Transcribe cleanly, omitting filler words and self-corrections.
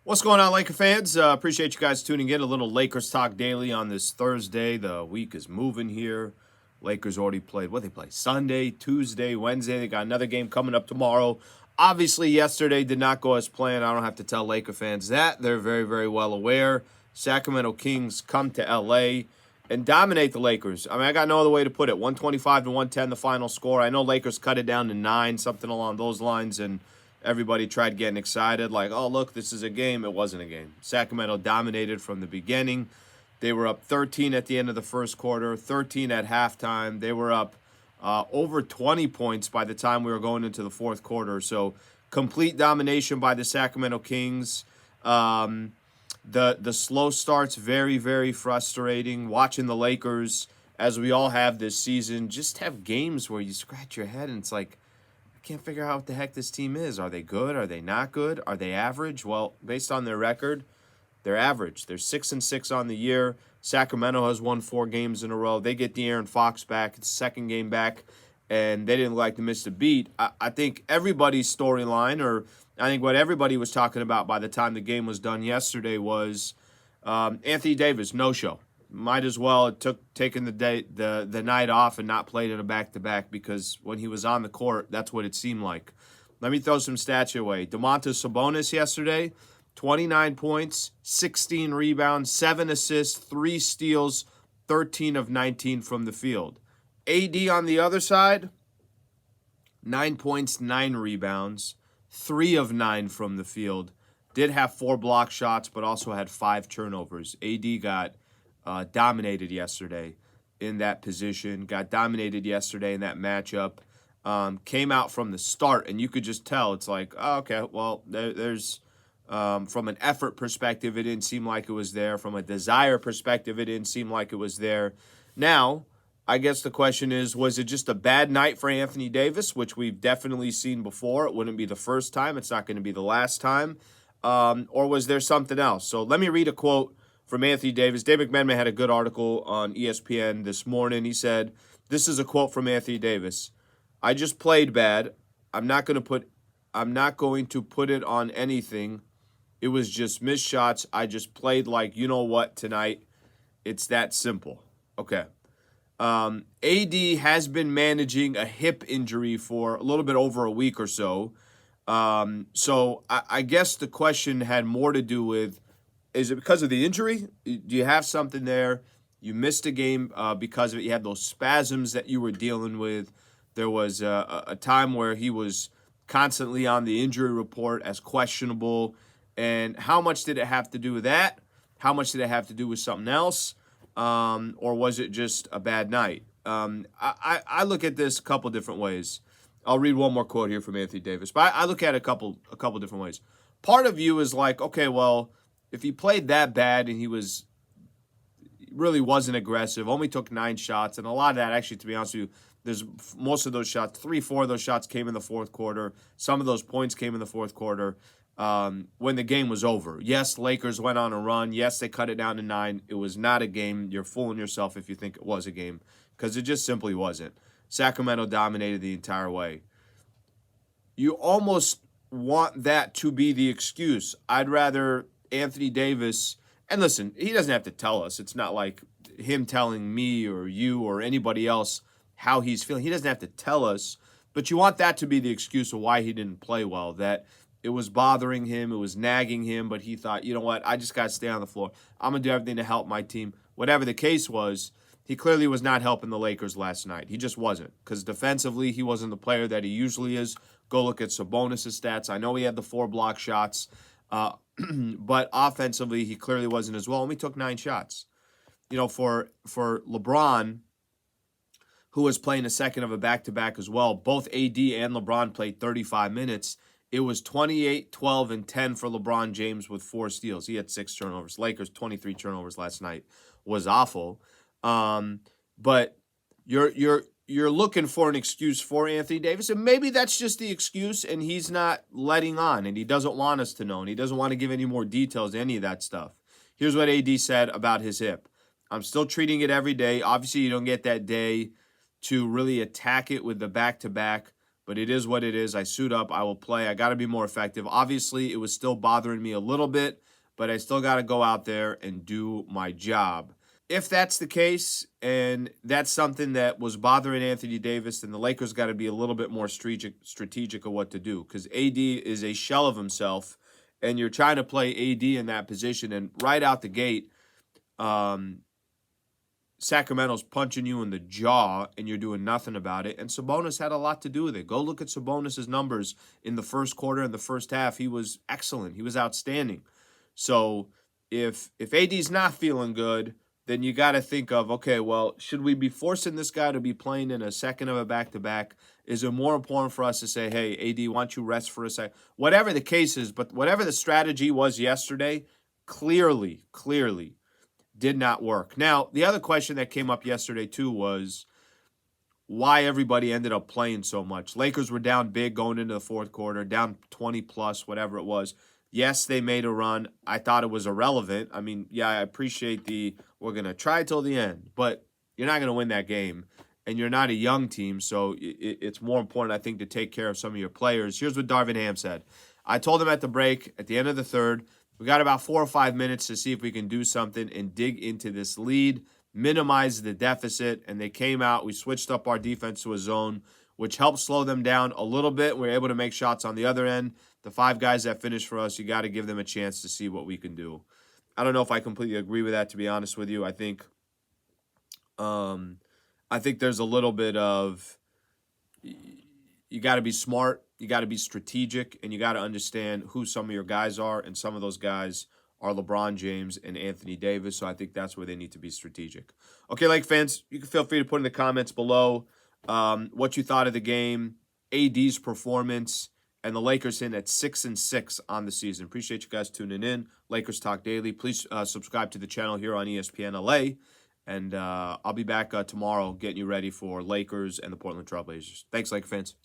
What's going on, Laker fans? Appreciate you guys tuning in. A little Lakers talk daily on this Thursday. The week is moving here. Lakers already played. What they play? Sunday, Tuesday, Wednesday. They got another game coming up tomorrow. Obviously, yesterday did not go as planned. I don't have to tell Laker fans that. They're very, very well aware. Sacramento Kings come to LA and dominate the Lakers. I mean, I got no other way to put it. 125 to 110, the final score. I know Lakers cut it down to 9, something along those lines, and everybody tried getting excited, like, oh, look, this is a game. It wasn't a game. Sacramento dominated from the beginning. They were up 13 at the end of the first quarter, 13 at halftime. They were up over 20 points by the time we were going into the fourth quarter. So complete domination by the Sacramento Kings. The slow start's very, very frustrating. Watching the Lakers, as we all have this season, just have games where you scratch your head and it's like, can't figure out what the heck this team is. Are they good? Are they not good? Are they average? Well, based on their record, they're average. They're 6-6 on the year. Sacramento has won 4 games in a row. They get De'Aaron Fox back. It's the second game back, and they didn't like to miss a beat. I think everybody's storyline, or I think what everybody was talking about by the time the game was done yesterday was Anthony Davis, no-show. Might as well have taken the night off and not played in a back-to-back, because when he was on the court, that's what it seemed like. Let me throw some stats your way. Domantas Sabonis yesterday, 29 points, 16 rebounds, 7 assists, 3 steals, 13 of 19 from the field. AD on the other side, 9 points, 9 rebounds, 3 of 9 from the field. Did have 4 block shots, but also had 5 turnovers. AD got dominated yesterday in that position, got dominated yesterday in that matchup, came out from the start, and you could just tell it's like, oh, okay, well, there's from an effort perspective, it didn't seem like it was there. From a desire perspective, it didn't seem like it was there. Now, I guess the question is, was it just a bad night for Anthony Davis, which we've definitely seen before? It wouldn't be the first time. It's not going to be the last time. Or was there something else? So let me read a quote from Anthony Davis. Dave McMenamin had a good article on ESPN this morning. He said, this is a quote from Anthony Davis. I just played bad. I'm not going to put it on anything. It was just missed shots. I just played like you know what tonight. It's that simple. Okay. AD has been managing a hip injury for a little bit over a week or so. So I guess the question had more to do with, is it because of the injury? Do you have something there? You missed a game because of it. You had those spasms that you were dealing with. There was a time where he was constantly on the injury report as questionable. And how much did it have to do with that? How much did it have to do with something else? Or was it just a bad night? I look at this a couple different ways. I'll read one more quote here from Anthony Davis. But I look at it a couple different ways. Part of you is like, okay, well, if he played that bad and he really wasn't aggressive, only took 9 shots, and a lot of that, actually, to be honest with you, there's most of those shots, 3-4 of those shots came in the fourth quarter. Some of those points came in the fourth quarter when the game was over. Yes, Lakers went on a run. Yes, they cut it down to 9. It was not a game. You're fooling yourself if you think it was a game, because it just simply wasn't. Sacramento dominated the entire way. You almost want that to be the excuse. I'd rather Anthony Davis, and listen, he doesn't have to tell us. It's not like him telling me or you or anybody else how he's feeling. He doesn't have to tell us, but you want that to be the excuse of why he didn't play well, that it was bothering him, it was nagging him, but he thought, you know what, I just got to stay on the floor. I'm going to do everything to help my team. Whatever the case was, he clearly was not helping the Lakers last night. He just wasn't, because defensively, he wasn't the player that he usually is. Go look at Sabonis' stats. I know he had the 4 block shots, but offensively, he clearly wasn't as well. Only took 9 shots. You know, for LeBron, who was playing a second of a back-to-back as well, both AD and LeBron played 35 minutes. It was 28, 12, and 10 for LeBron James with 4 steals. He had 6 turnovers. Lakers, 23 turnovers last night. Was awful. But you're looking for an excuse for Anthony Davis, and maybe that's just the excuse, and he's not letting on, and he doesn't want us to know, and he doesn't want to give any more details to any of that stuff. Here's what AD said about his hip. I'm still treating it every day. Obviously, you don't get that day to really attack it with the back-to-back, but it is what it is. I suit up. I will play. I got to be more effective. Obviously, it was still bothering me a little bit, but I still got to go out there and do my job. If that's the case, and that's something that was bothering Anthony Davis, then the Lakers got to be a little bit more strategic of what to do, because AD is a shell of himself, and you're trying to play AD in that position, and right out the gate, Sacramento's punching you in the jaw, and you're doing nothing about it. And Sabonis had a lot to do with it. Go look at Sabonis' numbers in the first quarter and the first half. He was excellent. He was outstanding. So if AD's not feeling good, then you got to think of, okay, well, should we be forcing this guy to be playing in a second of a back-to-back? Is it more important for us to say, hey, AD, why don't you rest for a second? Whatever the case is, but whatever the strategy was yesterday, clearly did not work. Now, the other question that came up yesterday, too, was why everybody ended up playing so much. Lakers were down big going into the fourth quarter, down 20-plus, whatever it was. Yes, they made a run. I thought it was irrelevant. I mean, yeah, I appreciate we're going to try till the end, but you're not going to win that game, and you're not a young team, so it's more important, I think, to take care of some of your players. Here's what Darvin Ham said. I told him at the break, at the end of the third, we got about 4 or 5 minutes to see if we can do something and dig into this lead, minimize the deficit, and they came out. We switched up our defense to a zone, which helped slow them down a little bit. We were able to make shots on the other end. The 5 guys that finished for us, you got to give them a chance to see what we can do. I don't know if I completely agree with that, to be honest with you. I think there's a little bit of, you got to be smart, you got to be strategic, and you got to understand who some of your guys are, and some of those guys are LeBron James and Anthony Davis, so I think that's where they need to be strategic. Okay, Lake fans, you can feel free to put in the comments below what you thought of the game, AD's performance, and the Lakers in at 6-6 on the season. Appreciate you guys tuning in. Lakers Talk Daily. Please subscribe to the channel here on ESPN LA. And I'll be back tomorrow getting you ready for Lakers and the Portland Trail Blazers. Thanks, Laker fans.